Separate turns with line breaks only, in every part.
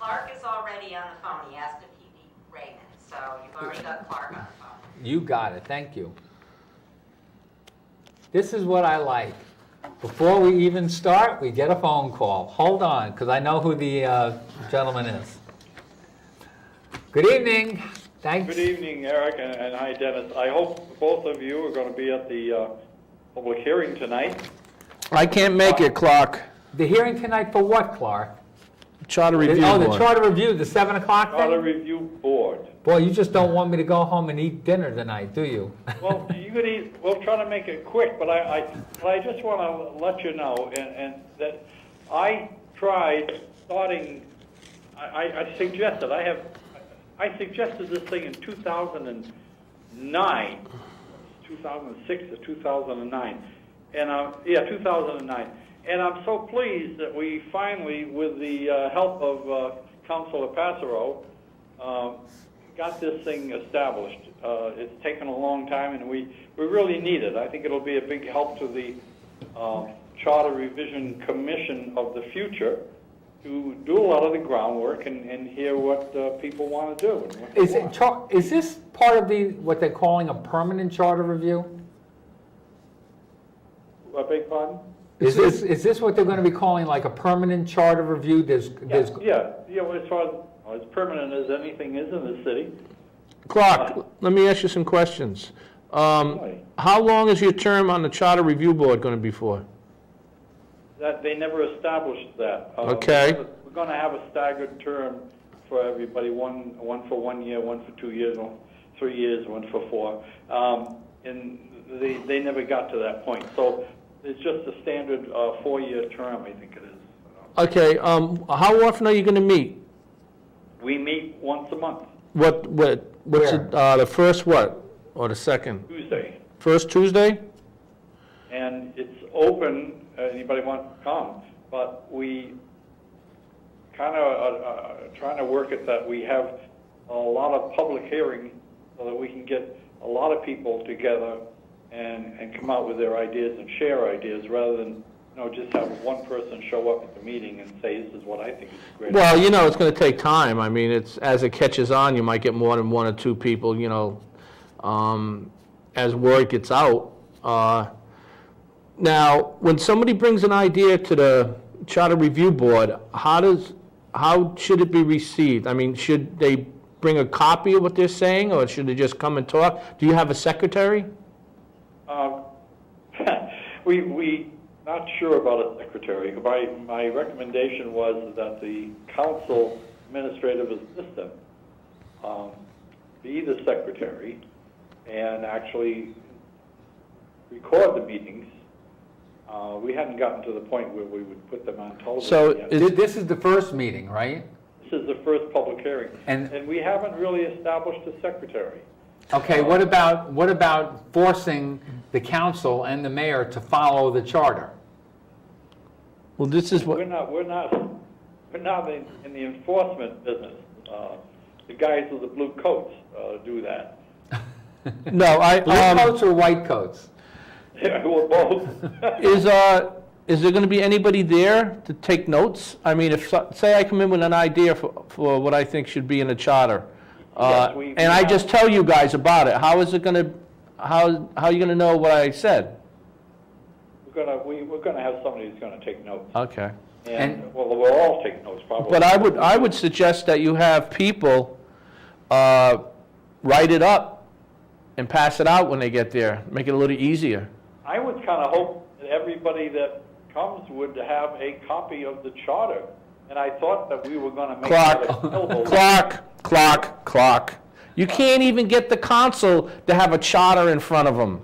Clark is already on the phone. He asked if he beat Raymond, so you've already got Clark on the phone.
You got it. Thank you. This is what I like. Before we even start, we get a phone call. Hold on, because I know who the gentleman is. Good evening. Thanks.
Good evening, Eric, and hi, Dennis. I hope both of you are going to be at the public hearing tonight.
I can't make it, Clark.
The hearing tonight for what, Clark?
Charter review
Oh, the
board.
charter review, the 7 o'clock thing?
Charter Review Board.
Boy, you just don't want me to go home and eat dinner tonight, do you?
Well, you could eat. We'll try to make it quick, but I just want to let you know, and that I tried starting. I suggested. I suggested this thing in 2009, 2006 or 2009, and 2009. And I'm so pleased that we finally, with the help of Councilor Passero, got this thing established. It's taken a long time, and we really need it. I think it'll be a big help to the Charter Revision Commission of the future to do a lot of the groundwork and hear what people want to do.
Is this part of what they're calling a permanent charter review?
I beg pardon?
Is this what they're going to be calling like a permanent charter review?
Yeah. Well, as far as permanent as anything is in the city.
Clark, let me ask you some questions. How long is your term on the Charter Review Board going to be for?
That they never established that.
Okay.
We're going to have a staggered term for everybody. One for 1 year, one for 2 years, 3 years, one for 4. And they never got to that point. So it's just a standard 4-year term, I think it is.
Okay. How often are you going to meet?
We meet once a month.
What's it, the first what? Or the second?
Tuesday.
First Tuesday?
And it's open. Anybody want to come? But we kind of are trying to work it that we have a lot of public hearing so that we can get a lot of people together and come out with their ideas and share ideas rather than just have one person show up at the meeting and say, this is what I think is great.
Well, it's going to take time. I mean, as it catches on, you might get more than 1 or 2 people, as word gets out. Now, when somebody brings an idea to the Charter Review Board, how should it be received? I mean, should they bring a copy of what they're saying, or should they just come and talk? Do you have a secretary?
We not sure about a secretary. My recommendation was that the council administrative assistant be the secretary and actually record the meetings. We hadn't gotten to the point where we would put them on television yet.
This is the first meeting, right?
This is the first public hearing, and we haven't really established a secretary.
Okay, what about forcing the council and the mayor to follow the charter?
Well, this is what...
We're not in the enforcement business. The guys with the blue coats do that.
No,
Blue coats or white coats?
Yeah, well, both.
Is there going to be anybody there to take notes? I mean, say I come in with an idea for what I think should be in the charter,
Yes,
and I just tell you guys about it. How is it going to? How are you going to know what I said?
We're gonna have somebody who's going to take notes.
Okay.
And well, we'll all take notes probably.
But I would suggest that you have people write it up and pass it out when they get there. Make it a little easier.
I would kind of hope that everybody that comes would have a copy of the charter, and I thought that we were going to make that available.
Clark. You can't even get the council to have a charter in front of them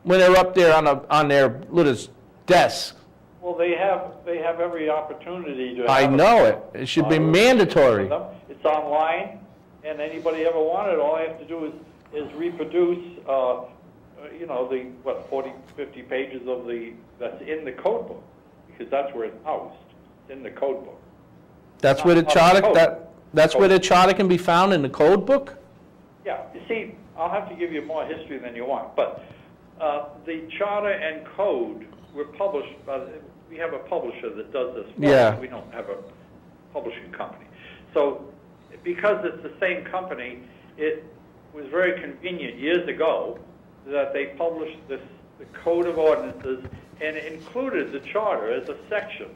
when they're up there on their little desk.
Well, they have every opportunity to.
I know it. It should be mandatory.
It's online, and anybody ever wanted, all I have to do is reproduce. The 40, 50 pages of that's in the code book, because that's where it's housed. It's in the code book.
That's where the charter. That's where the charter can be found in the code book.
Yeah. You see, I'll have to give you more history than you want, but the charter and code were published by. We have a publisher that does this.
Yeah.
We don't have a publishing company. So because it's the same company, it was very convenient years ago that they published the Code of Ordinances and included the charter as a section,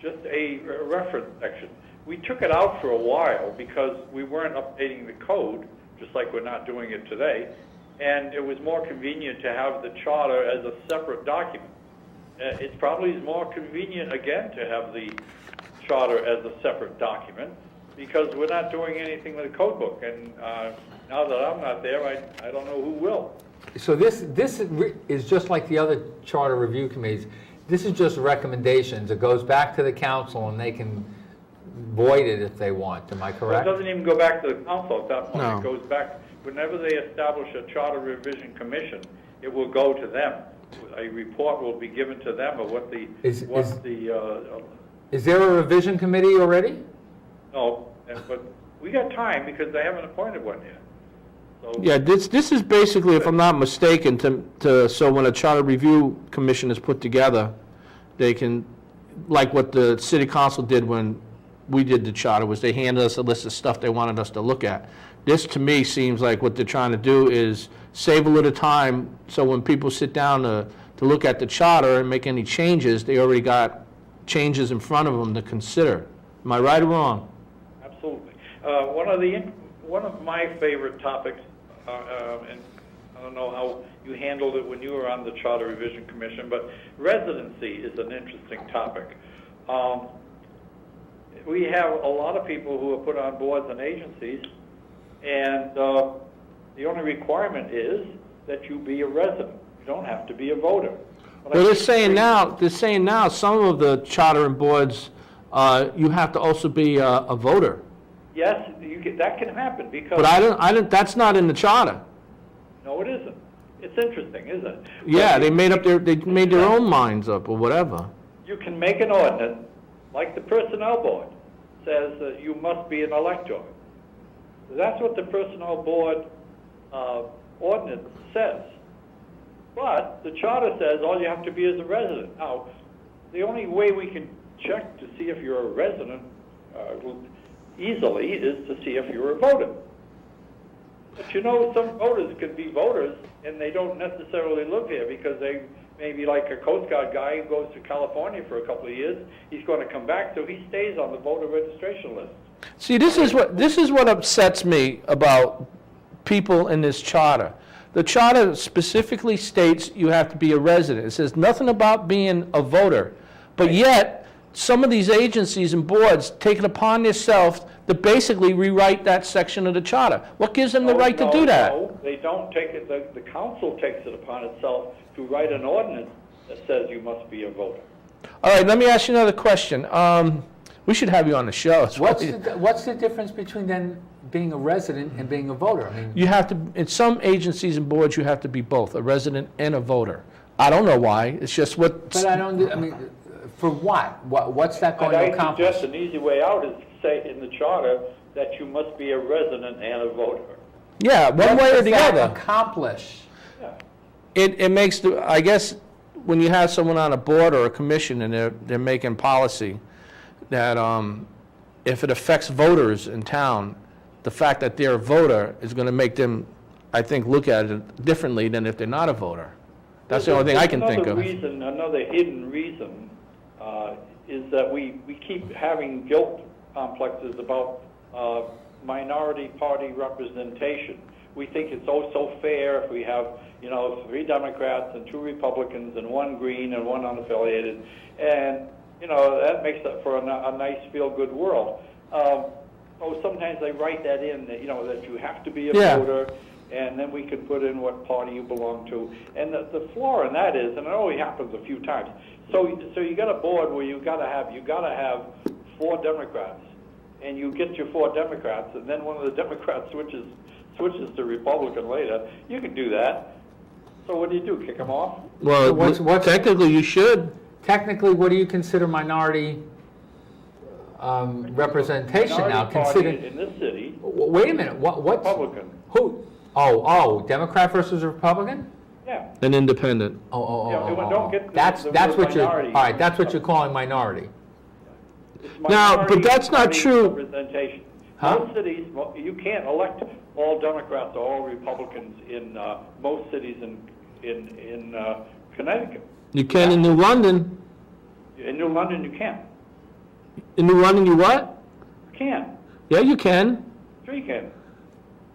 just a reference section. We took it out for a while because we weren't updating the code, just like we're not doing it today, and it was more convenient to have the charter as a separate document. It probably is more convenient, again, to have the charter as a separate document because we're not doing anything with the code book, and now that I'm not there, I don't know who will.
So this is just like the other charter review committees. This is just recommendations. It goes back to the council and they can void it if they want. Am I correct?
It doesn't even go back to the council at that point.
No.
It goes back, whenever they establish a charter revision commission, it will go to them. A report will be given to them of what the,
Is there a revision committee already?
no, but we got time because they haven't appointed one yet. So,
Yeah, this is basically, if I'm not mistaken, so when a charter review commission is put together, they can, like what the city council did when we did the charter, was they handed us a list of stuff they wanted us to look at. This, to me, seems like what they're trying to do is save a little time, so when people sit down to look at the charter and make any changes, they already got changes in front of them to consider. Am I right or wrong?
absolutely. One of my favorite topics, and I don't know how you handled it when you were on the Charter Revision Commission, but residency is an interesting topic. We have a lot of people who are put on boards and agencies, and the only requirement is that you be a resident. You don't have to be a voter. But
Well, they're saying now, some of the charter and boards, you have to also be a voter.
yes, that can happen because.
But I don't, that's not in the charter.
No, it isn't. It's interesting, isn't it?
Yeah,
But
they made their own minds up or whatever.
you can make an ordinance, like the Personnel Board says that you must be an elector. That's what the Personnel Board ordinance says. But the charter says all you have to be is a resident. Now, the only way we can check to see if you're a resident easily is to see if you're a voter. But you know, some voters can be voters and they don't necessarily live here because they maybe like a Coast Guard guy who goes to California for a couple of years. He's going to come back, so he stays on the voter registration list.
See, this is what upsets me about people in this charter. The charter specifically states you have to be a resident. It says nothing about being a voter. But yet, some of these agencies and boards take it upon themselves to basically rewrite that section of the charter. What gives them the right to do that?
No, they don't take it. The council takes it upon itself to write an ordinance that says you must be a voter.
All right, let me ask you another question. We should have you on the show.
What's the difference between then being a resident and being a voter? I mean,
You have to, in some agencies and boards, you have to be both, a resident and a voter. I don't know why, it's just what...
but I mean, for what? What's that going
And
to
I
accomplish?
suggest an easy way out is to say in the charter that you must be a resident and a voter.
Yeah, one way or the
What does that
other.
accomplish?
Yeah.
It makes, I guess, when you have someone on a board or a commission and they're making policy, that if it affects voters in town, the fact that they're a voter is going to make them, I think, look at it differently than if they're not a voter. That's the only thing I can think of.
Another hidden reason is that we keep having guilt complexes about minority party representation. We think it's so fair if we have, 3 Democrats and 2 Republicans and 1 Green and 1 unaffiliated, and that makes it for a nice feel-good world. Sometimes they write that in, that you have to be a voter, and then we can put in what party you belong to. And the flaw in that is, and it only happens a few times. So you got a board where you got to have 4 Democrats, and you get your 4 Democrats, and then one of the Democrats switches to Republican later. You can do that. So what do? Kick them off?
Well,
What's-
technically you should.
Technically, what do you consider minority representation now?
Minority party in this city,
Wait a minute. What's
Republican.
who? Oh, Democrat versus Republican?
Yeah.
An independent.
Yeah, don't get
That's
the
what
word
you're.
minority.
All right, that's what you're calling minority.
It's
Now, but
minority
that's not
party
true.
Representation.
Huh?
Most cities, you can't elect all Democrats or all Republicans in most cities in Connecticut.
You can in New London.
In New London, you can't.
In New London, you what?
You can't.
Yeah, you can.
Sure you can.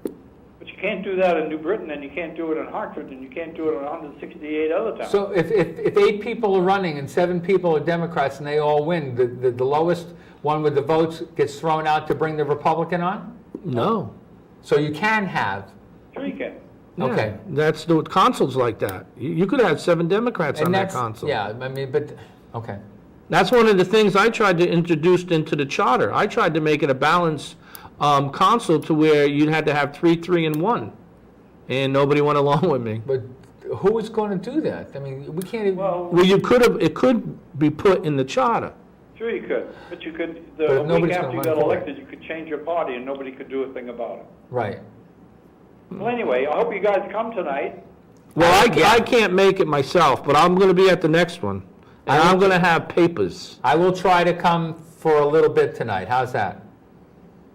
But you can't do that in New Britain, and you can't do it in Hartford, and you can't do it in 168 other towns.
So if 8 people are running and 7 people are Democrats and they all win, the lowest one with the votes gets thrown out to bring the Republican on?
No.
So you can have,
Sure you can.
Yeah,
okay.
That's the consuls like that. You could have 7 Democrats on
And
that
that's,
consul.
yeah, I mean, but, okay.
That's one of the things I tried to introduce into the charter. I tried to make it a balanced consul to where you'd had to have 3, 3, and 1. And nobody went along with me.
But who is going to do that? I mean, we can't even,
Well,
Well, it could be put in the charter.
sure you could. But you could,
But
the
if
week
nobody's
after
gonna
you
run
got
for it.
elected, you could change your party, and nobody could do a thing about it.
right.
Well, anyway, I hope you guys come tonight.
Well,
Yeah.
I can't make it myself, but I'm going to be at the next one. And I'm going to have papers.
I will try to come for a little bit tonight. How's that?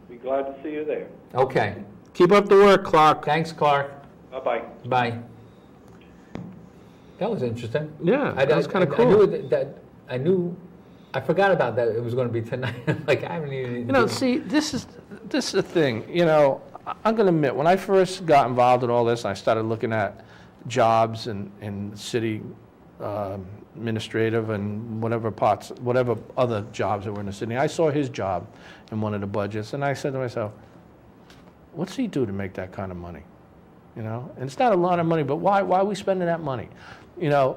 Be glad to see you there.
Okay.
Keep up the work, Clark.
Thanks, Clark.
Bye-bye.
Bye. That was interesting.
Yeah, that's kind of
I
cool.
knew I forgot about that. It was going to be tonight. Like, I haven't even.
You know, see, this is the thing. You know, I'm going to admit, when I first got involved in all this, and I started looking at jobs in city administrative and whatever other jobs that were in the city, I saw his job in one of the budgets, and I said to myself, what's he do to make that kind of money? You know, and it's not a lot of money, but why are we spending that money? You know,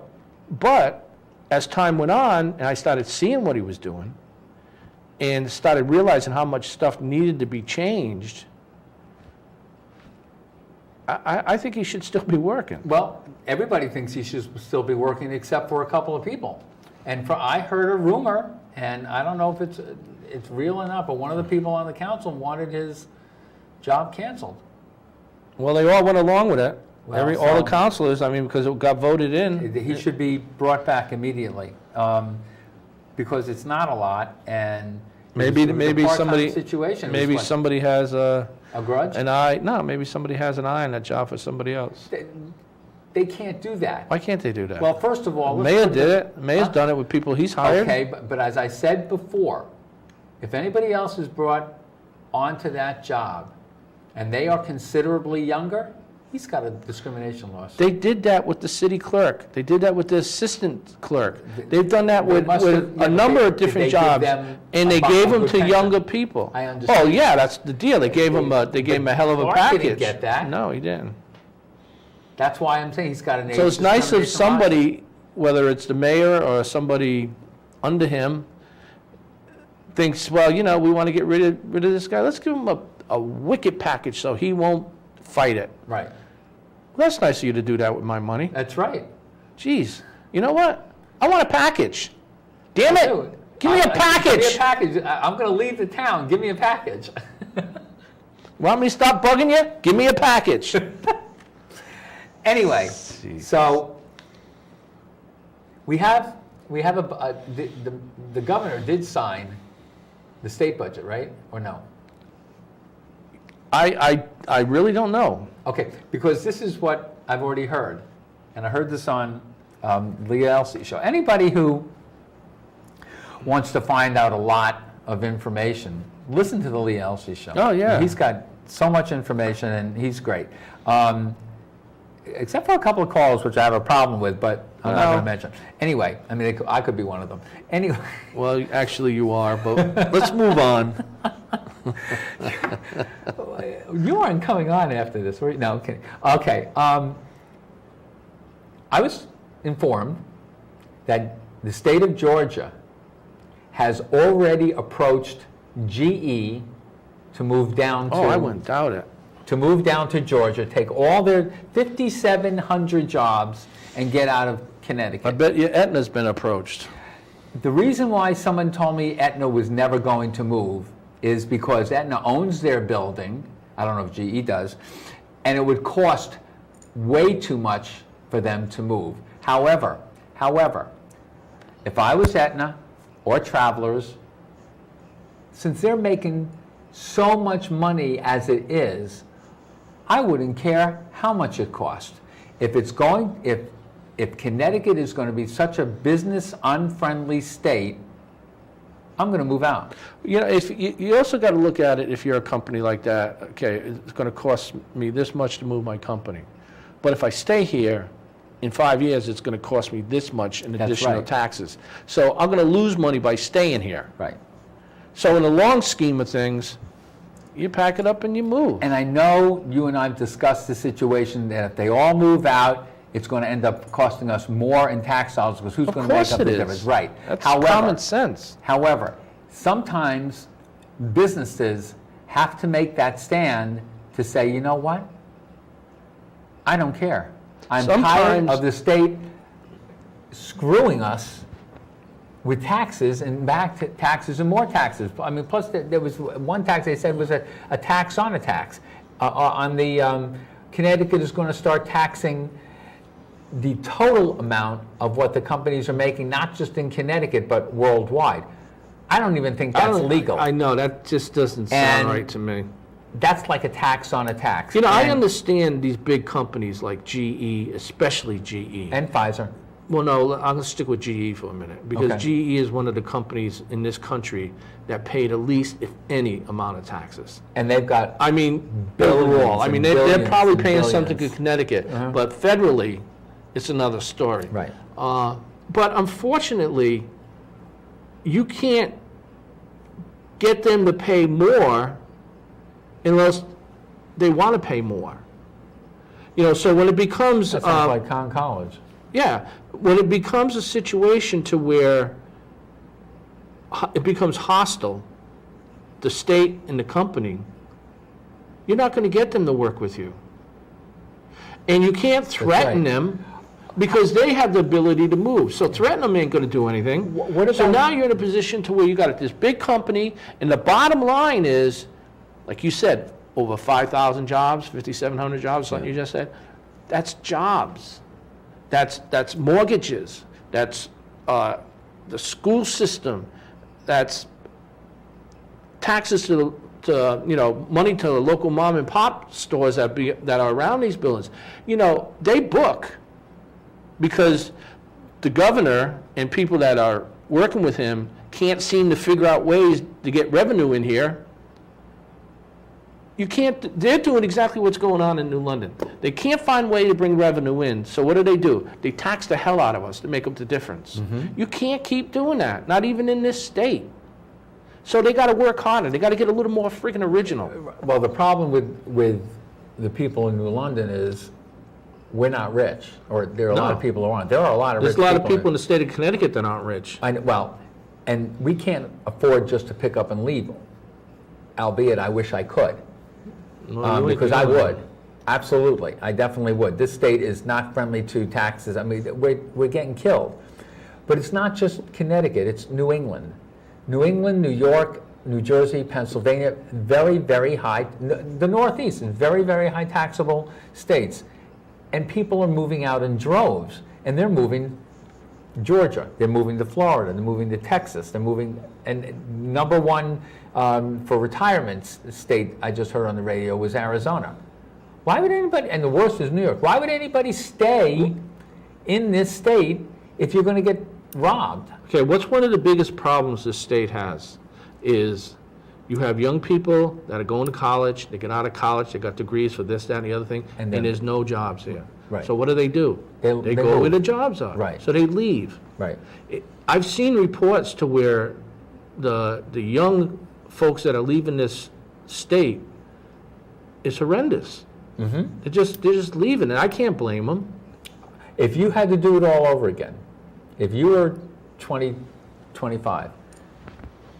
but as time went on, and I started seeing what he was doing, and started realizing how much stuff needed to be changed, I think he should still be working.
Well, everybody thinks he should still be working except for a couple of people. And I heard a rumor, and I don't know if it's real or not, but one of the people on the council wanted his job canceled.
Well, they all went along with it.
Well,
All
so-
the councilors, I mean, because it got voted in.
He should be brought back immediately, because it's not a lot, and
Maybe
it was a part-time
somebody,
situation. It was
maybe
what,
somebody has
a grudge.
maybe somebody has an eye on that job for somebody else.
They can't do that.
Why can't they do that?
Well, first of all, let's
Mayor
put
did
the-
it. Mayor's
Huh?
done it with people he's hired.
Okay, but as I said before, if anybody else is brought onto that job and they are considerably younger, he's got a discrimination lawsuit.
They did that with the city clerk. They did that with the assistant clerk. They've done that
They
with
must have-
a
yeah,
number
they-
of
did they
different
give
jobs,
them
and
a
they
bump
gave
of
them
good
to
pension?
younger people.
I understand.
Oh, yeah, that's the deal. They gave him a hell of a
Clark
package.
didn't get that.
No, he didn't.
That's why I'm saying he's got an age
So it's nice if
discrimination lawsuit.
somebody, whether it's the mayor or somebody under him, thinks, well, you know, we want to get rid of this guy. Let's give him a wicked package so he won't fight it.
Right,
Well, that's nice of you to do that with my money.
that's right.
Jeez, you know what? I want a package. Damn it!
Dude,
Give me a
Give me a
package.
package. I'm going to leave the town. Give me a package.
Want me to stop bugging you? Give me a package.
Anyway, so we have the governor did sign the state budget, right? Or no?
I really don't know.
Okay, because this is what I've already heard, and I heard this on the Elsie show. Anybody who wants to find out a lot of information, listen to the Lee Elsie show.
Oh, yeah.
He's got so much information, and he's great. Except for a couple of calls, which I have a problem with, but I'm not going to mention. Anyway, I mean, I could be one of them. Anyway.
Well, actually you are, but let's move on.
You aren't coming on after this, right? No, okay. Okay. I was informed that the state of Georgia has already approached GE to move down to.
Oh, I wouldn't doubt it.
To move down to Georgia, take all their 5,700 jobs and get out of Connecticut.
I bet you Aetna's been approached.
The reason why someone told me Aetna was never going to move is because Aetna owns their building. I don't know if GE does. And it would cost way too much for them to move. However, if I was Aetna or Travelers since they're making so much money as it is, I wouldn't care how much it costs. If Connecticut is going to be such a business unfriendly state, I'm going to move out.
You know, if you also got to look at it, if you're a company like that, okay, it's going to cost me this much to move my company. But if I stay here, in 5 years, it's going to cost me this much in additional taxes. So I'm going to lose money by staying here.
Right.
So in the long scheme of things, you pack it up and you move.
And I know you and I have discussed the situation that if they all move out, it's going to end up costing us more in tax dollars, because who's going to make up the difference? Right.
That's common sense.
However, sometimes businesses have to make that stand to say, you know what? I don't care. I'm tired of the state screwing us with taxes and back to taxes and more taxes. I mean, plus there was one tax they said was a tax on a tax. Connecticut is going to start taxing the total amount of what the companies are making, not just in Connecticut, but worldwide. I don't even think that's legal.
I know, that just doesn't sound right to me.
That's like a tax on a tax.
You know, I understand these big companies like GE, especially GE.
And Pfizer.
Well, no, I'm going to stick with GE for a minute, because
Okay.
GE is one of the companies in this country that paid the least, if any, amount of taxes.
And they've got,
I mean,
Billions
overall. I
and
mean, they're
billions
probably
and
paying something in
billions.
Connecticut, but federally, it's another story.
right.
But unfortunately, you can't get them to pay more unless they want to pay more. You know, so when it becomes...
That sounds like Con College.
Yeah, when it becomes a situation to where it becomes hostile, the state and the company, you're not going to get them to work with you. And you can't threaten them, because they have the ability to move. So threaten them ain't going to do anything.
What
So
about-
now you're in a position to where you got this big company, and the bottom line is, like you said, over 5,000 jobs, 5,700 jobs, something you just said. That's jobs. That's mortgages. That's the school system. That's taxes to money to the local mom and pop stores that are around these buildings. You know, they book because the governor and people that are working with him can't seem to figure out ways to get revenue in here. You can't, they're doing exactly what's going on in New London. They can't find a way to bring revenue in, so what do? They tax the hell out of us to make up the difference. You can't keep doing that, not even in this state. So they gotta work harder, they gotta get a little more freaking original.
Well, the problem with the people in New London is we're not rich, or there are a lot of people who aren't. There are a lot of rich
There's a
people.
lot of people in the state of Connecticut that aren't rich.
Well, and we can't afford just to pick up and leave, albeit I wish I could. Because I would. Absolutely. I definitely would. This state is not friendly to taxes. I mean, we're getting killed. But it's not just Connecticut, it's New England. New England, New York, New Jersey, Pennsylvania, very, very high. The Northeast is very, very high taxable states. And people are moving out in droves. And they're moving to Georgia, they're moving to Florida, they're moving to Texas, they're moving, and number one for retirement state, I just heard on the radio, was Arizona. Why would anybody, and the worst is New York, why would anybody stay in this state if you're going to get robbed?
Okay, what's one of the biggest problems this state has is you have young people that are going to college, they get out of college, they got degrees for this, that, and the other thing, and there's no jobs here.
Right.
So what do? They go
move.
where the jobs are.
Right.
So they leave.
Right.
I've seen reports to where the young folks that are leaving this state is horrendous. They're just leaving, and I can't blame them.
If you had to do it all over again, if you were 20, 25,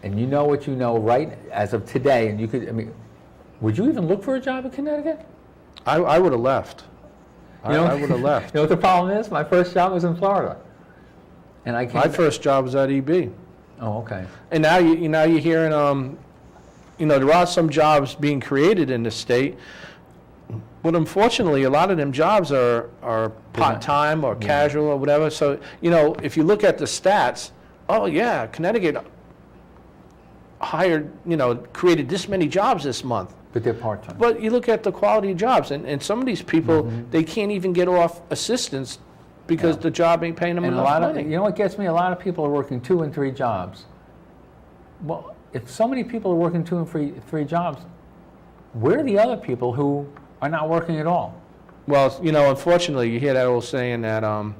and you know what you know right as of today, and you could, I mean, would you even look for a job in Connecticut?
I would have left. I would have left.
You know what the problem is? My first job was in Florida. And I came.
My first job was at EB.
Oh, okay.
And now you're hearing, there are some jobs being created in this state, but unfortunately, a lot of them jobs are part-time or casual or whatever. So, if you look at the stats, oh yeah, Connecticut, hired, created this many jobs this month.
But they're part-time.
But you look at the quality of jobs, and some of these people, they can't even get off assistance because the job ain't paying them
And
enough money.
you know what gets me? A lot of people are working 2 and 3 jobs. Well, if so many people are working 2 and 3 jobs, where are the other people who are not working at all?
Well, unfortunately, you hear that old saying that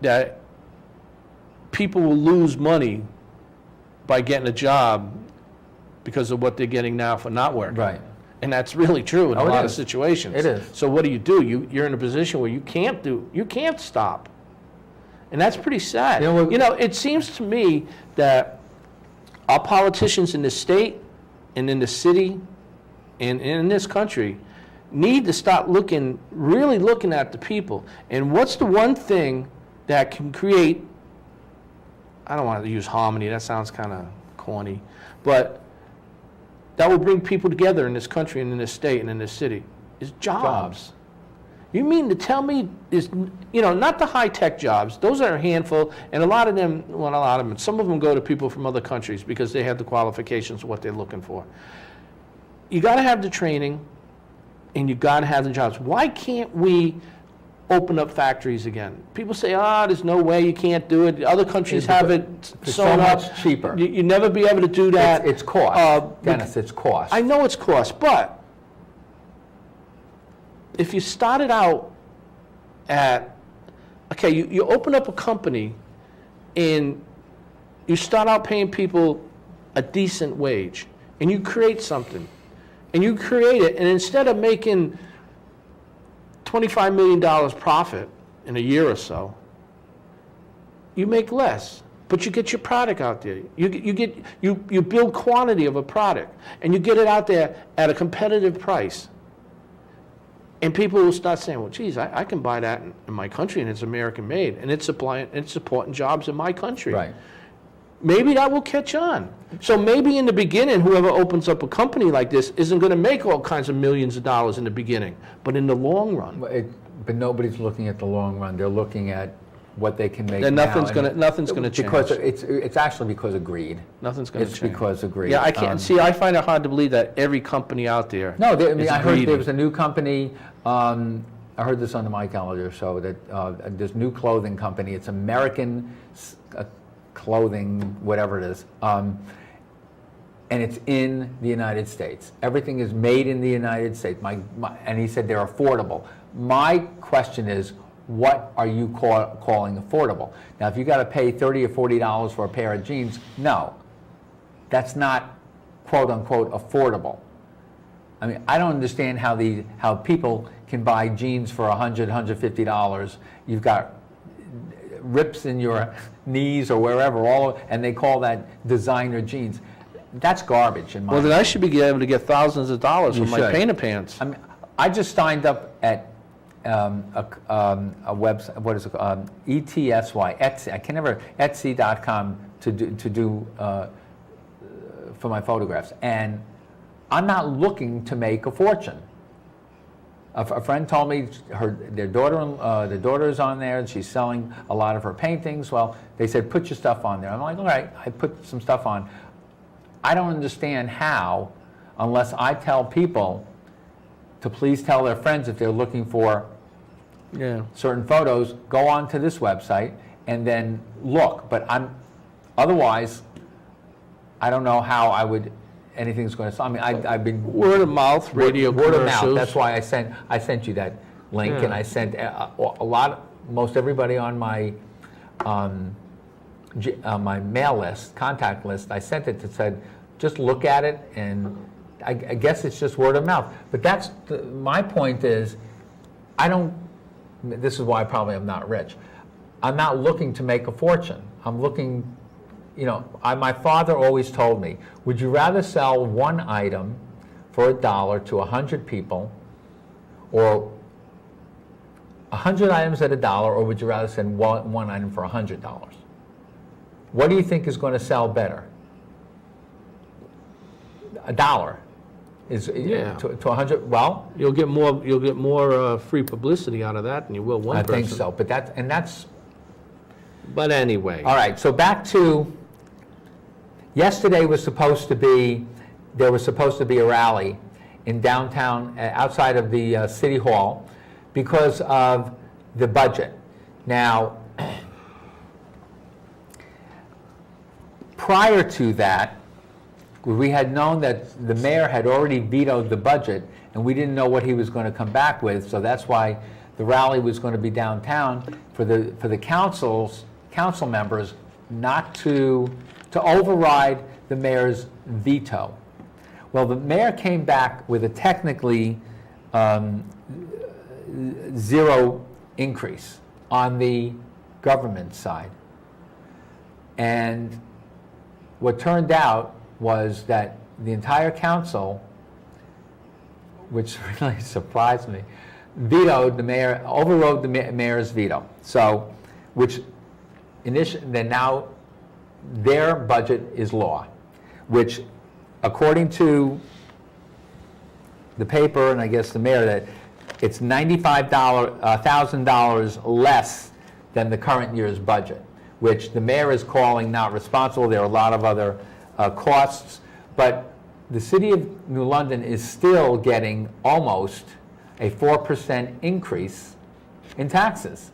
that people will lose money by getting a job because of what they're getting now for not working.
Right.
And that's really true in a
Oh, it
lot of
is.
situations.
It is.
So what do? You're in a position where you can't stop. And that's pretty sad. It seems to me that our politicians in the state and in the city and in this country need to start really looking at the people. And what's the one thing that can create, I don't want to use harmony, that sounds kind of corny, but that will bring people together in this country and in this state and in this city, is jobs. You mean to tell me is, not the high-tech jobs, those are a handful, and some of them go to people from other countries because they have the qualifications of what they're looking for. You got to have the training, and you got to have the jobs. Why can't we open up factories again? People say, there's no way, you can't do it. Other countries have it sewn up.
It's so much cheaper.
You never be able to do that.
It's cost, Dennis, it's cost.
I know it's cost, but if you started out you open up a company and you start out paying people a decent wage, and you create something, and you create it, and instead of making $25 million profit in a year or so, you make less, but you get your product out there. You build quantity of a product, and you get it out there at a competitive price. And people will start saying, well, geez, I can buy that in my country, and it's American made, and it's supporting jobs in my country.
Right.
Maybe that will catch on. So maybe in the beginning, whoever opens up a company like this isn't going to make all kinds of millions of dollars in the beginning, but in the long run.
But nobody's looking at the long run. They're looking at what they can make
then
now.
Nothing's going to change.
Because it's actually because of greed.
Nothing's going to change.
It's because of greed.
Yeah, I can't see. I find it hard to believe that every company out there.
No,
I
heard there was a new company. I heard this on the Mike Gallagher show that this new clothing company. It's American clothing, whatever it is, and it's in the United States. Everything is made in the United States. And he said they're affordable. My question is, what are you calling affordable? Now, if you got to pay $30 or $40 for a pair of jeans, no, that's not quote unquote affordable. I mean, I don't understand how people can buy jeans for $100, $150. You've got rips in your knees or wherever, and they call that designer jeans. That's garbage in my opinion.
Then I should be able to get thousands of dollars for my painter pants.
I mean, I just signed up at a website. What is it called? ETSY. Etsy. I can never Etsy.com to do for my photographs, and I'm not looking to make a fortune. A friend told me their daughter is on there, and she's selling a lot of her paintings. Well, they said, put your stuff on there. I'm like, all right, I put some stuff on. I don't understand how, unless I tell people to please tell their friends if they're looking for certain photos, go on to this website and then look. But otherwise, I don't know how anything's going to. I mean, I've been
word of mouth, radio
word of
commercials.
mouth. That's why I sent you that link, and I sent most everybody on my my mail list, contact list. I sent it that said, just look at it, and I guess it's just word of mouth. But my point is, this is why probably I'm not rich. I'm not looking to make a fortune. I'm looking. My father always told me, would you rather sell one item for $1 to 100 people, or 100 items at $1, or would you rather sell one item for $100? What do you think is going to sell better? $1 is to 100. Well,
you'll get more free publicity out of that than you will one person.
I think so, but that's.
But anyway.
All right, so back to Yesterday was supposed to be, there was supposed to be a rally in downtown, outside of the City Hall, because of the budget. Now, prior to that, we had known that the mayor had already vetoed the budget, and we didn't know what he was going to come back with, so that's why the rally was going to be downtown for the council members not to override the mayor's veto. Well, the mayor came back with a technically zero increase on the government side. And what turned out was that the entire council, which really surprised me, vetoed the mayor, overrode the mayor's veto. So, which then now their budget is law, which according to the paper and I guess the mayor, that it's $95,000 less than the current year's budget, which the mayor is calling not responsible. There are a lot of other costs, but the city of New London is still getting almost a 4% increase in taxes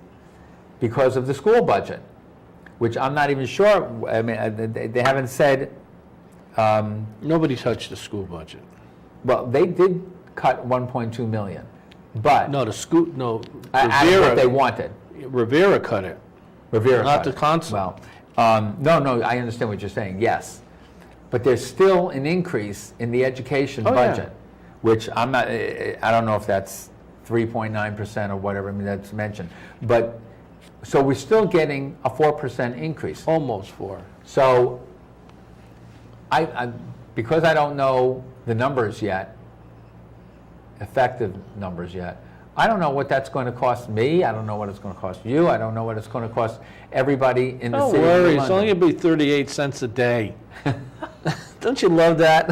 because of the school budget, which I'm not even sure, I mean, they haven't said.
Nobody touched the school budget.
Well, they did cut 1.2 million, but
No, the school, no,
out of what they wanted.
Rivera cut it.
Rivera
Not
cut
the
it.
council.
Well, no, I understand what you're saying, yes. But there's still an increase in the education
Oh, yeah.
budget, which I'm not, I don't know if that's 3.9% or whatever, I mean, that's mentioned. But, so we're still getting a 4% increase.
Almost 4.
So, because I don't know the numbers yet, effective numbers yet, I don't know what that's going to cost me, I don't know what it's going to cost you, I don't know what it's going to cost everybody in the
Don't
city of
worry,
New
it's only
London.
going to be 38 cents a day. Don't you love that?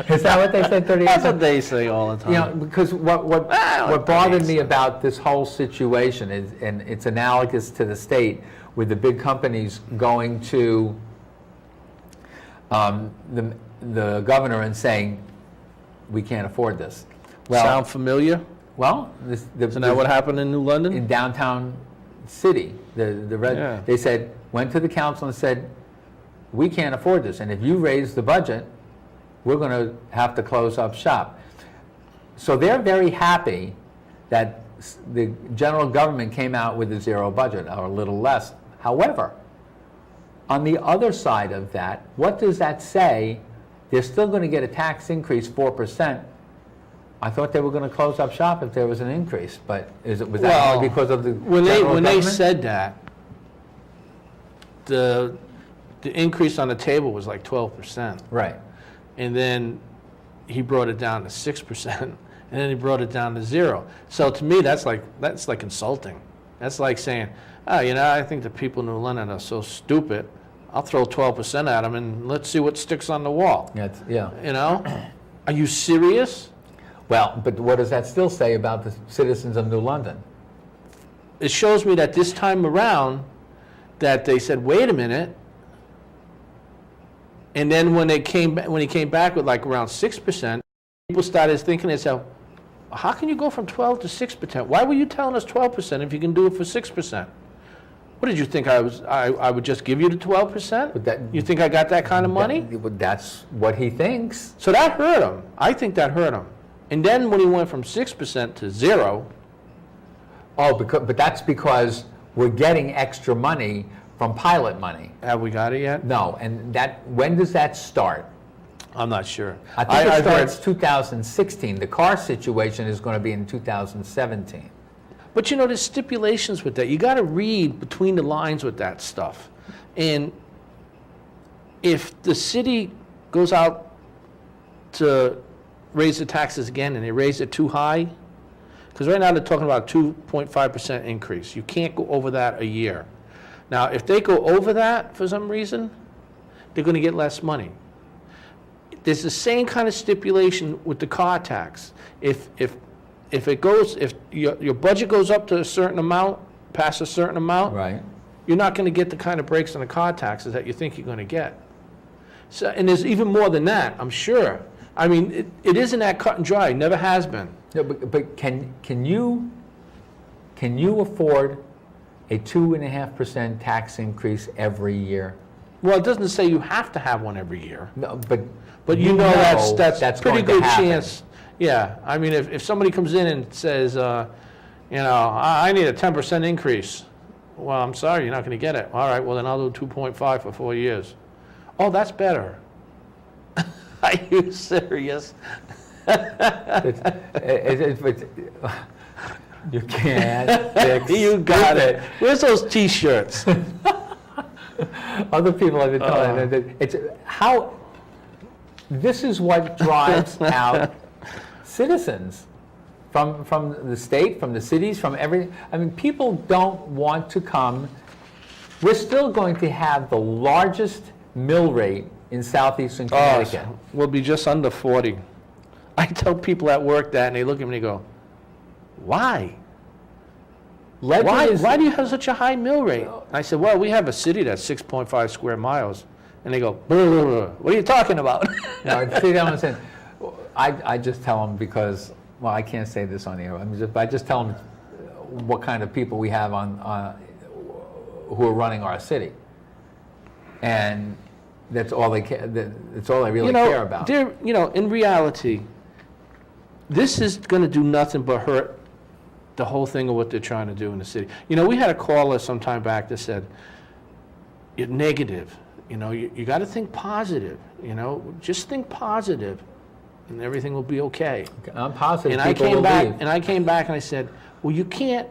Is that what they said, 38
That's what
cents?
they say all the time.
You know, because what
like
bothered
38
me about this whole situation is, and it's analogous to the state, with the big companies going to the governor and saying, we can't afford this. Well,
Sound familiar?
well,
Isn't that what happened in New London?
in downtown city,
Yeah.
they said, went to the council and said, we can't afford this, and if you raise the budget, we're going to have to close up shop. So they're very happy that the general government came out with a zero budget, or a little less. However, on the other side of that, what does that say? They're still going to get a tax increase, 4%. I thought they were going to close up shop if there was an increase, but was that
Well,
only because of the
When
general
they
government?
said that, the increase on the table was like 12%.
Right.
And then he brought it down to 6%, and then he brought it down to 0. So to me, that's like insulting. That's like saying, oh, you know, I think the people in New London are so stupid. I'll throw 12% at them and let's see what sticks on the wall.
Yeah.
You know? Are you serious?
Well, but what does that still say about the citizens of New London?
It shows me that this time around, that they said, wait a minute. And then when he came back with like around 6%, people started thinking to themselves, how can you go from 12 to 6%? Why were you telling us 12% if you can do it for 6%? What did you think I would just give you the 12%?
But that-
You think I got that kind of money?
That's what he thinks.
So that hurt him. I think that hurt him. And then when he went from 6% to 0,
Oh, but that's because we're getting extra money from pilot money.
have we got it yet?
No, and when does that start?
I'm not sure.
I think it
I've heard-
starts 2016. The car situation is going to be in 2017.
But you know, there's stipulations with that. You got to read between the lines with that stuff. And if the city goes out to raise the taxes again and they raise it too high, because right now they're talking about 2.5% increase. You can't go over that a year. Now, if they go over that for some reason, they're going to get less money. There's the same kind of stipulation with the car tax. If your budget goes up to a certain amount, past a certain amount,
Right.
you're not going to get the kind of breaks on the car taxes that you think you're going to get. So, and there's even more than that, I'm sure. I mean, it isn't that cut and dry, never has been.
No, but can you afford a 2.5% tax increase every year?
Well, it doesn't say you have to have one every year.
No,
But you know that's pretty
going to
good
happen.
chance. Yeah, I mean, if somebody comes in and says, I need a 10% increase, well, I'm sorry, you're not going to get it. All right, well, then I'll do 2.5 for 4 years. Oh, that's better. Are you serious?
You can't fix
You got it. Where's those T-shirts?
Other people have been telling me that it's how. This is what drives out citizens from the state, from the cities, from everything. I mean, people don't want to come. We're still going to have the largest mill rate in southeastern Connecticut.
We'll be just under 40. I tell people at work that, and they look at me and go, why? Why do you have such a high mill rate? I said, well, we have a city that's 6.5 square miles. And they go, blah, blah, blah. What are you talking about?
No, see what I'm saying? I just tell them because, well, I can't say this on the air. I just tell them what kind of people we have on who are running our city, and that's all they care. That's all they really care about.
In reality, this is going to do nothing but hurt the whole thing of what they're trying to do in the city. We had a caller some time back that said, you're negative. You got to think positive. Just think positive, and everything will be okay.
I'm positive.
And I came back and I said, well, you can't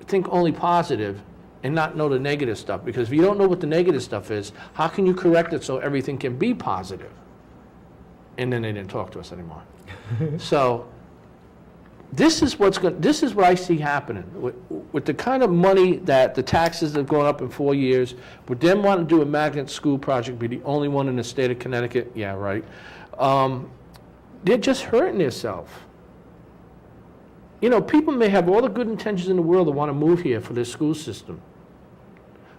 think only positive and not know the negative stuff, because if you don't know what the negative stuff is, how can you correct it so everything can be positive? And then they didn't talk to us anymore. So this is what I see happening with the kind of money that the taxes have gone up in 4 years. With them wanting to do a magnet school project, be the only one in the state of Connecticut. Yeah, right. They're just hurting themselves. People may have all the good intentions in the world to want to move here for their school system,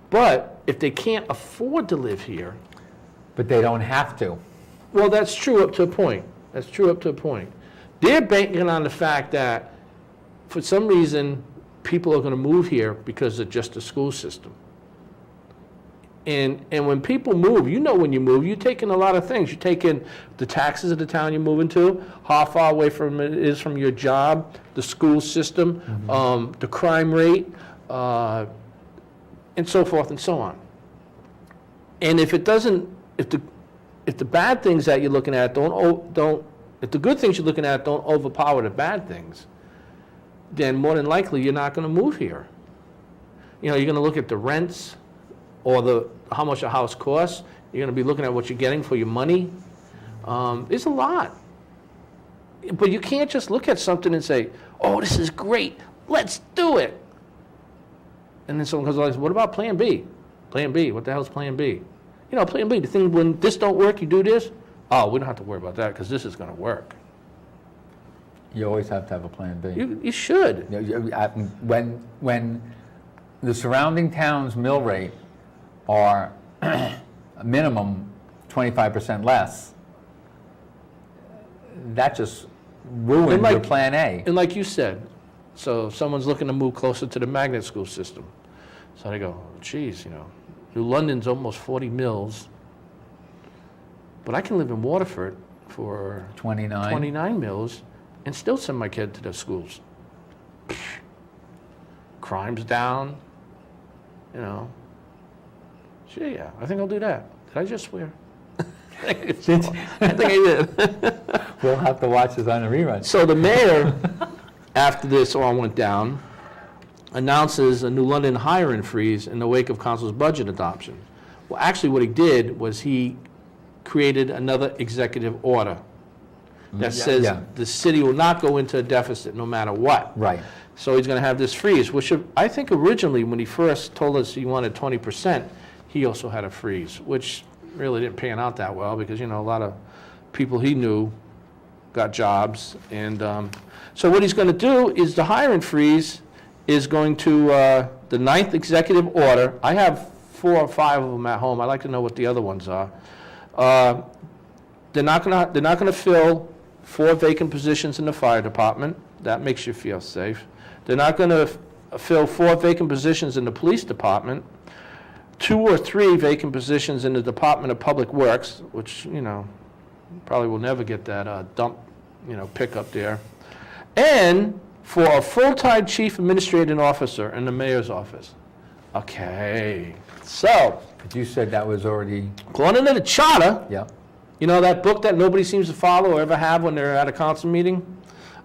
but if they can't afford to live here,
but they don't have to.
Well, that's true up to a point. They're banking on the fact that, for some reason, people are going to move here because of just the school system. And when people move, when you move, you're taking a lot of things. You're taking the taxes of the town you're moving to, how far away from it is from your job, the school system, the crime rate, and so forth and so on. And if the bad things that you're looking at if the good things you're looking at don't overpower the bad things, then more than likely you're not going to move here. You're going to look at the rents or how much a house costs. You're going to be looking at what you're getting for your money. It's a lot. But you can't just look at something and say, oh, this is great, let's do it. And then someone comes along and says, what about plan B? Plan B, what the hell is plan B? Plan B, the thing when this don't work, you do this. Oh, we don't have to worry about that because this is going to work.
You always have to have a plan B.
You should.
When the surrounding towns' mill rate are a minimum 25% less, that just ruins your plan A.
And like you said, so if someone's looking to move closer to the magnet school system, so they go, geez, New London's almost 40 mills, but I can live in Waterford for 29 mills and still send my kid to the schools. Crime's down, Sure, yeah, I think I'll do that. Did I just swear? I think I did.
We'll have to watch this on a rerun.
So the mayor, after this all went down, announces a New London hiring freeze in the wake of council's budget adoption. Well, actually what he did was he created another executive order that says the city will not go into a deficit no matter what.
Right.
So he's going to have this freeze, which I think originally when he first told us he wanted 20%, he also had a freeze, which really didn't pan out that well because, a lot of people he knew got jobs. And so what he's going to do is the hiring freeze is going to, the 9th executive order, I have 4 or 5 of them at home. I like to know what the other ones are. They're not gonna fill 4 vacant positions in the fire department. That makes you feel safe. They're not gonna fill 4 vacant positions in the police department, 2 or 3 vacant positions in the Department of Public Works, which, probably will never get that dump, pickup there. And for a full-time chief administrative officer in the mayor's office. Okay, so,
But you said that was already,
according to the charter,
yeah.
that book that nobody seems to follow or ever have when they're at a council meeting?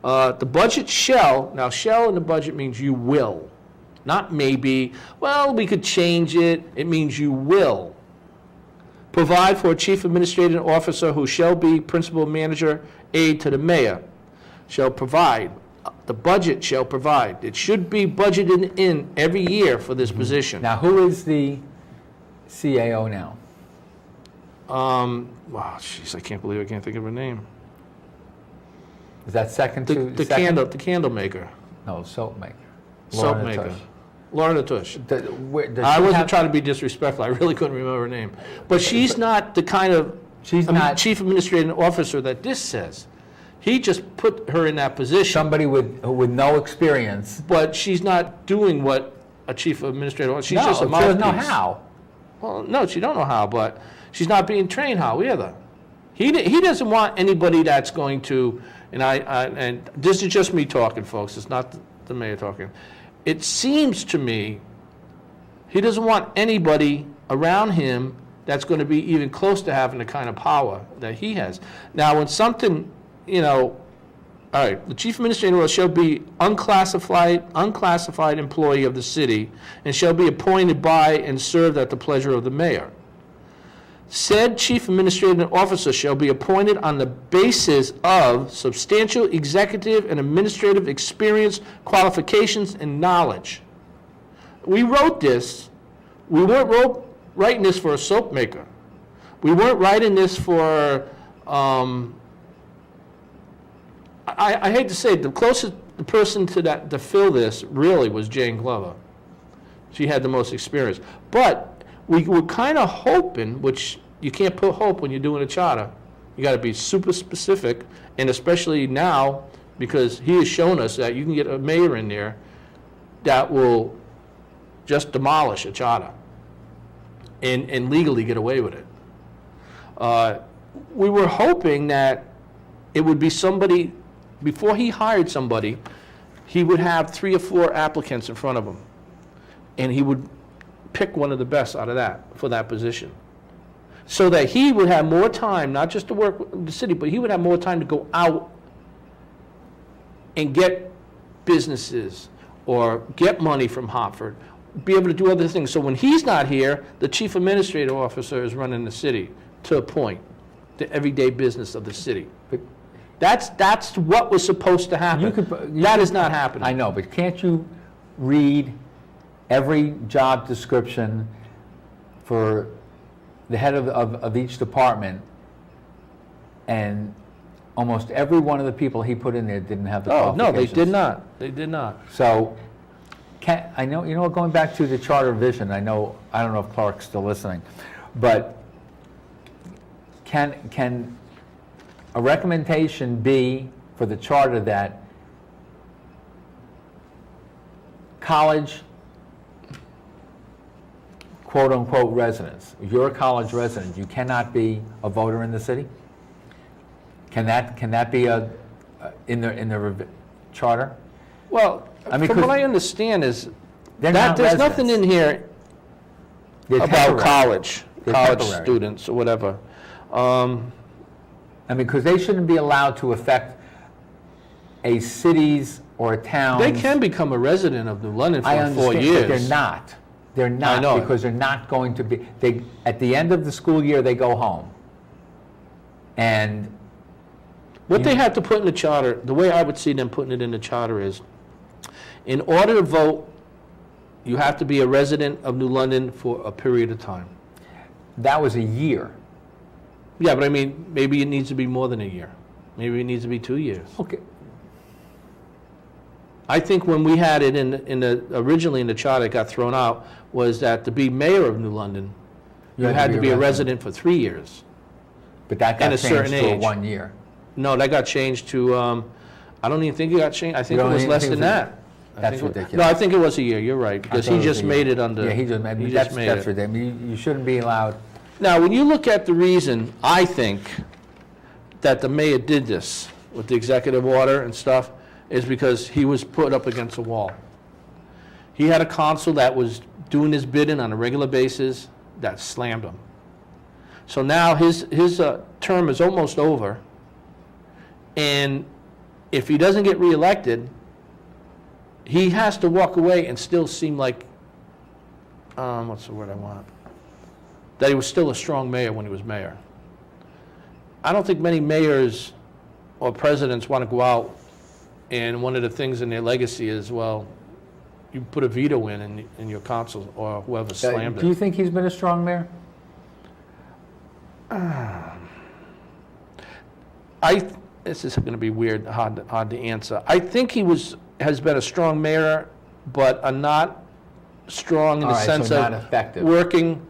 The budget shall in the budget means you will, not maybe, well, we could change it. It means you will. Provide for a chief administrative officer who shall be principal manager aide to the mayor. Shall provide. The budget shall provide. It should be budgeted in every year for this position.
Now, who is the CAO now?
Wow, jeez, I can't believe I can't think of her name.
Is that second to?
The
second?
candle maker.
No, soap maker.
Soap
Lorna
maker.
Tush.
Lorna Tush.
Does
I
she
wasn't
have-
trying to be disrespectful. I really couldn't remember her name. But she's not the kind of
She's not-
chief administrative officer that this says. He just put her in that position,
Somebody with no experience.
but she's not doing what a chief administrative officer, she's
No,
just a
she
mouthpiece.
doesn't know how.
Well, no, she don't know how, but she's not being trained how either. He doesn't want anybody that's going to, and this is just me talking, folks, it's not the mayor talking. It seems to me he doesn't want anybody around him that's going to be even close to having the kind of power that he has. Now, when something, all right, the chief administrator shall be unclassified employee of the city and shall be appointed by and served at the pleasure of the mayor. Said chief administrative officer shall be appointed on the basis of substantial executive and administrative experience, qualifications, and knowledge. We wrote this. We weren't writing this for a soap maker. We weren't writing this for, I hate to say it, the closest person to fill this really was Jane Glover. She had the most experience. But we were kind of hoping, which you can't put hope when you're doing a charter. You got to be super specific, and especially now, because he has shown us that you can get a mayor in there that will just demolish a charter and legally get away with it. We were hoping that it would be somebody, before he hired somebody, he would have 3 or 4 applicants in front of him, and he would pick one of the best out of that for that position, so that he would have more time, not just to work with the city, but he would have more time to go out and get businesses or get money from Hartford, be able to do other things. So when he's not here, the chief administrative officer is running the city to a point, the everyday business of the city.
But
That's what was supposed to happen. That is not happening.
I know, but can't you read every job description for the head of each department, and almost every one of the people he put in there didn't have the
Oh, no,
qualifications?
they did not. They did not.
So, I know, going back to the charter vision, I don't know if Clark's still listening, but can a recommendation be for the charter that college, quote-unquote residents, if you're a college resident, you cannot be a voter in the city? Can that be in the charter?
Well,
I mean,
from
'cause
what I understand is
they're
that
not
there's nothing in
residents.
here
They're
about
temporary.
college
They're temporary.
students or whatever.
I mean, because they shouldn't be allowed to affect a city's or a town's...
They can become a resident of New London
I
for 4
understand,
years.
but they're not. They're not,
know.
because they're not going to be... At the end of the school year, they go home. And...
What they have to put in the charter, the way I would see them putting it in the charter is, in order to vote, you have to be a resident of New London for a period of time.
That was a year.
Yeah, but I mean, maybe it needs to be more than a year. Maybe it needs to be 2 years.
Okay.
I think when we had it originally in the charter, it got thrown out, was that to be mayor of New London, you had to be a resident for 3 years.
But that got
and a
changed
certain
to a
age.
1 year.
No, that got changed to, I don't even think it got changed, I think
You
it
don't
was
even
less
think
than
it was
that. I
That's
think it-
ridiculous.
No, I think it was a year, you're right, because
thought
he
it was
just
a
made
year.
it under.
Yeah, he just made
he
that's
just made
that's
it.
ridiculous. You shouldn't be allowed.
Now, when you look at the reason, I think, that the mayor did this with the executive order and stuff, is because he was put up against a wall. He had a council that was doing his bidding on a regular basis that slammed him. So now his term is almost over, and if he doesn't get reelected, he has to walk away and still seem like, what's the word I want? That he was still a strong mayor when he was mayor. I don't think many mayors or presidents want to go out, and one of the things in their legacy is, well, you put a veto in your council or whoever slammed
Do you
it.
think he's been a strong mayor?
This is going to be weird, hard to answer. I think he has been a strong mayor, but not strong in
All
the
right,
sense
so not
of
effective.
working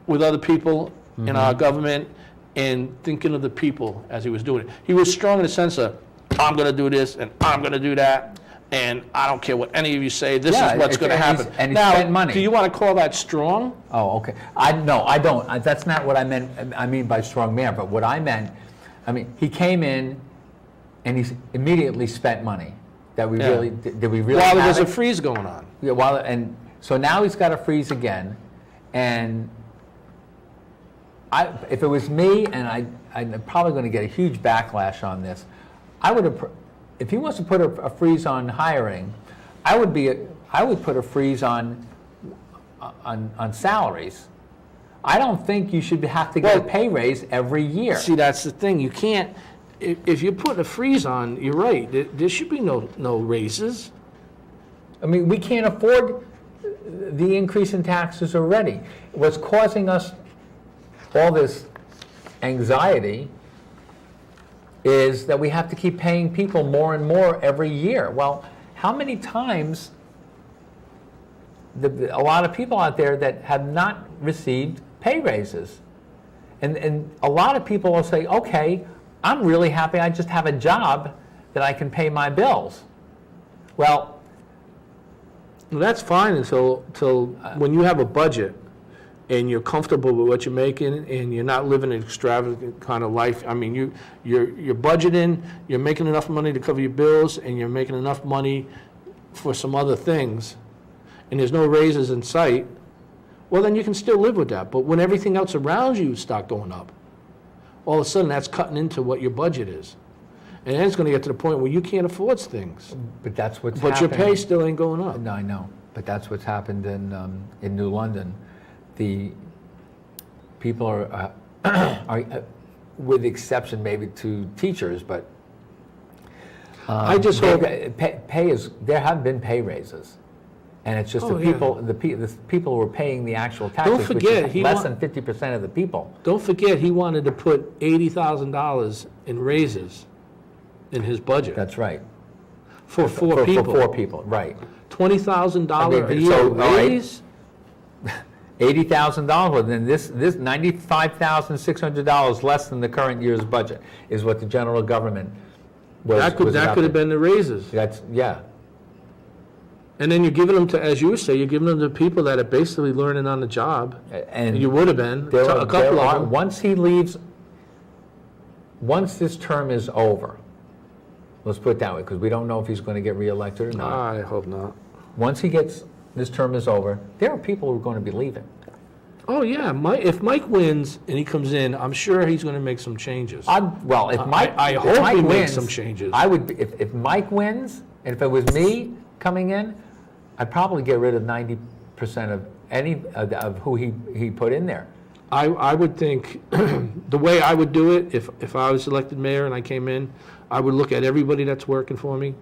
with other people in our government and thinking of the people as he was doing it. He was strong in the sense of, I'm going to do this and I'm going to do that, and I don't care what any of you say, this
Yeah,
is what's going to happen.
and he
Now,
spent money.
do you want to call that strong?
Oh, okay. No, I don't. That's not what I meant. I mean by strong mayor. But what I meant, he came in, and he immediately spent money. That we
Yeah.
really did. We really
While there was a
have it?
freeze going on.
Yeah. And so now he's got a freeze again, and if it was me, and I'm probably going to get a huge backlash on this, I would have. If he wants to put a freeze on hiring, I would put a freeze on salaries. I don't think you should have to get a
Well,
pay raise every year.
See, that's the thing. You can't, if you're putting a freeze on, you're right. There should be no raises.
I mean, we can't afford the increase in taxes already. What's causing us all this anxiety is that we have to keep paying people more and more every year. Well, how many times a lot of people out there that have not received pay raises, and a lot of people will say, okay, I'm really happy I just have a job that I can pay my bills. Well,
That's fine until when you have a budget and you're comfortable with what you're making and you're not living an extravagant kind of life. I mean, you're budgeting, you're making enough money to cover your bills, and you're making enough money for some other things, and there's no raises in sight, well, then you can still live with that. But when everything else around you start going up, all of a sudden that's cutting into what your budget is. And then it's going to get to the point where you can't afford things.
but that's what's
But your
happening.
pay still ain't going up.
No, I know, but that's what's happened in New London. The people are, with exception maybe to teachers, but
I just hope,
there have been pay raises, and it's just
Oh,
the
yeah.
people, the people who are paying the actual taxes,
Don't forget,
which
he
is less
wa-
than 50% of the people.
don't forget, he wanted to put $80,000 in raises in his budget
That's right.
for four people.
For 4 people, right.
$20,000
I
a
mean,
year
so, all right.
raise?
$80,000, and then this $95,600 less than the current year's budget is what the general government was.
That could have
adopting.
been the raises.
Yeah.
And then you're giving them to, as you say, you're giving them to people that are basically learning on the job.
And
You would have been,
there
a couple of them.
once he leaves, once this term is over, let's put it that way, because we don't know if he's going to get reelected or not.
I hope not.
Once this term is over, there are people who are going to be leaving.
Oh, yeah, if Mike wins and he comes in, I'm sure he's going to make some changes.
If Mike,
I
if
hope
Mike
he
wins,
makes some changes.
I would, if Mike wins, and if it was me coming in, I'd probably get rid of 90% of any of who he put in there.
I would think, the way I would do it, if I was elected mayor and I came in, I would look at everybody that's working for me,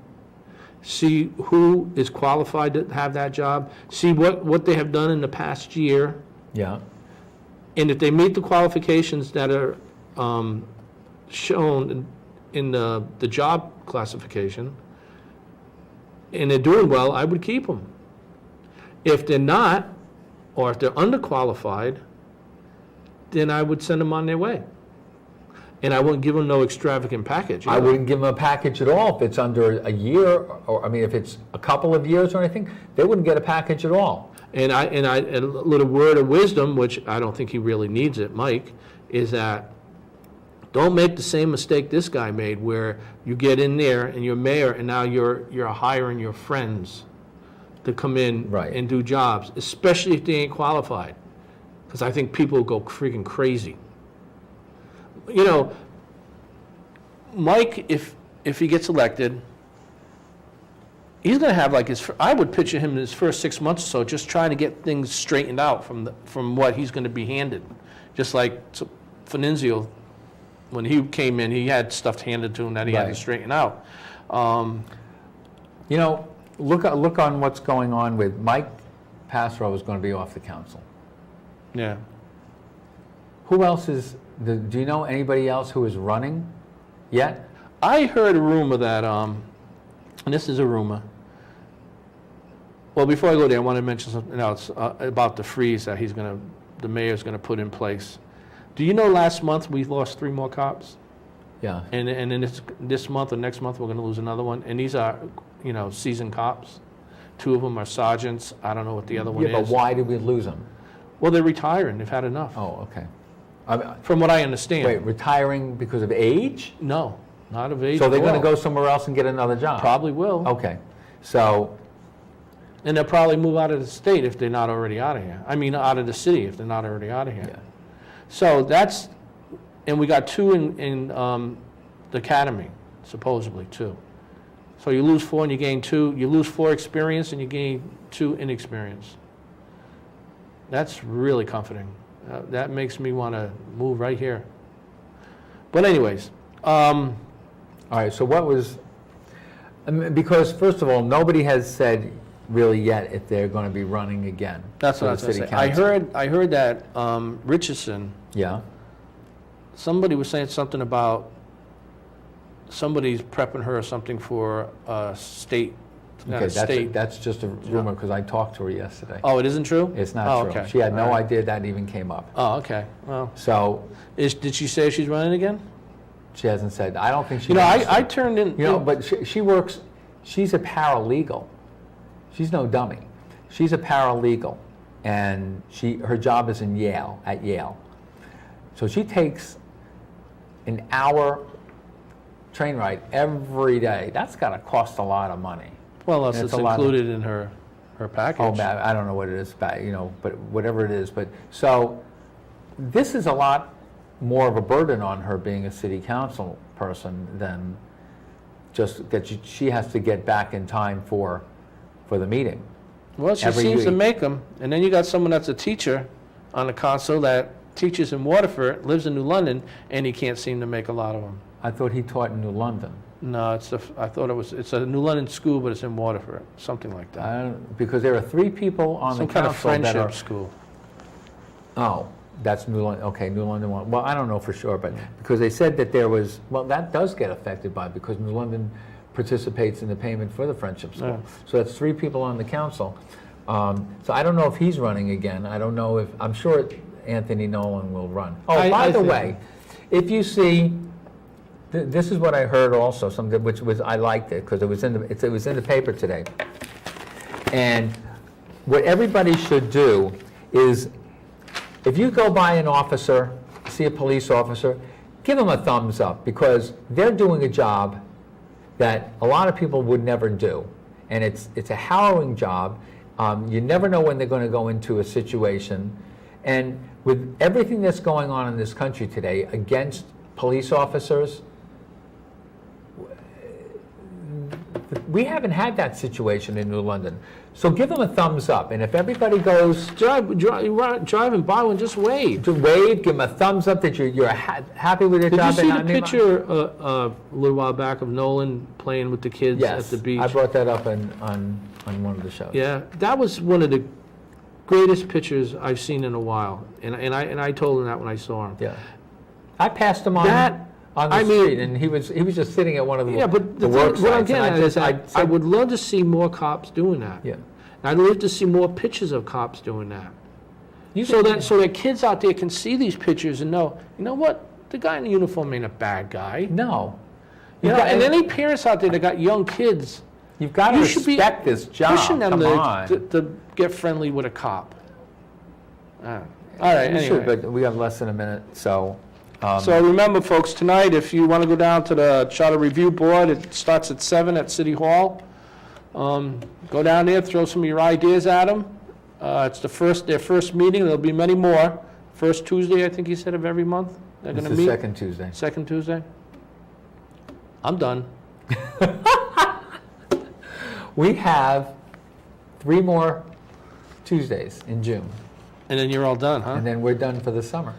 see who is qualified to have that job, see what they have done in the past year,
Yeah.
and if they meet the qualifications that are shown in the job classification, and they're doing well, I would keep them. If they're not, or if they're underqualified, then I would send them on their way. And I wouldn't give them no extravagant package.
I
either.
wouldn't give them a package at all if it's under a year, or, I mean, if it's a couple of years or anything, they wouldn't get a package at all.
And a little word of wisdom, which I don't think he really needs it, Mike, is that don't make the same mistake this guy made, where you get in there and you're mayor, and now you're hiring your friends to come in
Right.
and do jobs, especially if they ain't qualified. Because I think people go freaking crazy. You know, Mike, if he gets elected, he's going to have like I would picture him in his first 6 months or so just trying to get things straightened out from what he's going to be handed. Just like Finenzio, when he came in, he had stuff handed to him that he had to
Right.
straighten out.
You know, look on what's going on with Mike Passero is going to be off the council.
Yeah.
Who else do you know anybody else who is running yet?
I heard a rumor that, and this is a rumor. Well, before I go there, I want to mention something else about the freeze that the mayor's going to put in place. Do you know last month we lost 3 more cops?
Yeah.
And then this month or next month we're going to lose another one. And these are, seasoned cops. 2 of them are sergeants. I don't know what the other one is.
Yeah, but why did we lose them?
Well, they're retiring. They've had enough.
Oh, okay.
From what I understand.
Wait, retiring because of age?
No, not of age.
So they're
at
going to
all.
go somewhere else and get another job?
Probably will.
Okay. So,
And they'll probably move out of the state if they're not already out of here. I mean, out of the city if they're not already out of here.
yeah.
So that's, and we got 2 in the academy, supposedly 2. So you lose 4 and you gain 2. You lose 4 experience and you gain 2 inexperience. That's really comforting. That makes me want to move right here. But anyways,
All right, so what was, because first of all, nobody has said really yet if they're going to be running again.
that's
for
what I was
the
going to
city
say.
council.
I heard that Richardson,
Yeah,
somebody was saying something about somebody's prepping her or something for a state. Not a
okay,
state.
that's just a rumor because I talked to her yesterday.
Oh, it isn't true?
It's not
Oh,
true.
okay.
She had no
All right.
idea that even came up.
Oh, okay. Well,
So
did she say she's running again?
she hasn't said, I don't think she
You know,
wants to.
I turned in.
But she works, she's a paralegal. She's no dummy. She's a paralegal, and her job is at Yale. So she takes an hour train ride every day. That's got to cost a lot of money.
Well,
And
it's
a lot of-
included in her package.
Oh, man, I don't know what it is, but whatever it is. But so this is a lot more of a burden on her being a city council person than just that she has to get back in time for the meeting.
Well, she
every
seems to
week.
make them. And then you got someone that's a teacher on the council that teaches in Waterford, lives in New London, and he can't seem to make a lot of them.
I thought he taught in New London.
No, I thought it's a New London school, but it's in Waterford, something like that.
Because there are 3 people on
Some
the
kind of
council that
friendship
are.
school.
Oh, that's New London. Okay, New London one. Well, I don't know for sure, but because they said that there was. Well, that does get affected by because New London participates in the payment for the friendship school.
Yeah.
So that's 3 people on the council. So I don't know if he's running again. I don't know if. I'm sure Anthony Nolan will run. Oh, by the way, if you see. This is what I heard also, something which was I liked it because it was in the paper today. And what everybody should do is, if you go by an officer, see a police officer, give them a thumbs up because they're doing a job that a lot of people would never do, and it's a harrowing job. You never know when they're going to go into a situation, and with everything that's going on in this country today against police officers. We haven't had that situation in New London. So give them a thumbs up. And if everybody goes
Driving by one, just wave.
to wave, give them a thumbs up that you're happy with your
Did you
job.
see the
And I mean,
picture a little while back of Nolan playing with the kids at
Yes,
the beach?
I brought that up on one of the shows.
Yeah, that was one of the greatest pictures I've seen in a while. And I told him that when I saw him.
Yeah. I passed him on the street, and he was just sitting at one of the
Yeah, but
the
the
work
thing, what I'm
sites. And
getting at is
I
that I would love to see more cops doing that.
Yeah.
And I'd love to see more pictures of cops doing that.
You
So
can-
that kids out there can see these pictures and know, you know what, the guy in the uniform ain't a bad guy.
No.
You know, and any parents out there that got young kids,
You've got to
you should be
respect this job.
pushing them
Come on.
to get friendly with a cop. All right,
You should,
anyway.
but we have less than a minute, so.
So remember, folks, tonight, if you want to go down to the Charter Review Board, it starts at 7 at City Hall. Go down there, throw some of your ideas at them. It's their first meeting. There'll be many more. First Tuesday, I think you said, of every month. They're
It's
going to
the
meet.
second Tuesday.
Second Tuesday. I'm done.
We have 3 more Tuesdays in June,
And then you're all done, huh?
and then we're done for the summer.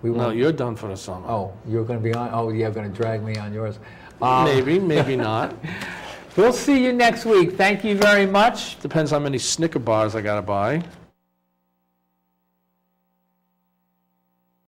We
No,
won't-
you're done for the summer.
Oh, you're going to be on, oh, you're going to drag me on yours.
Maybe, maybe not.
We'll see you next week. Thank you very much.
Depends how many Snicker bars I gotta buy.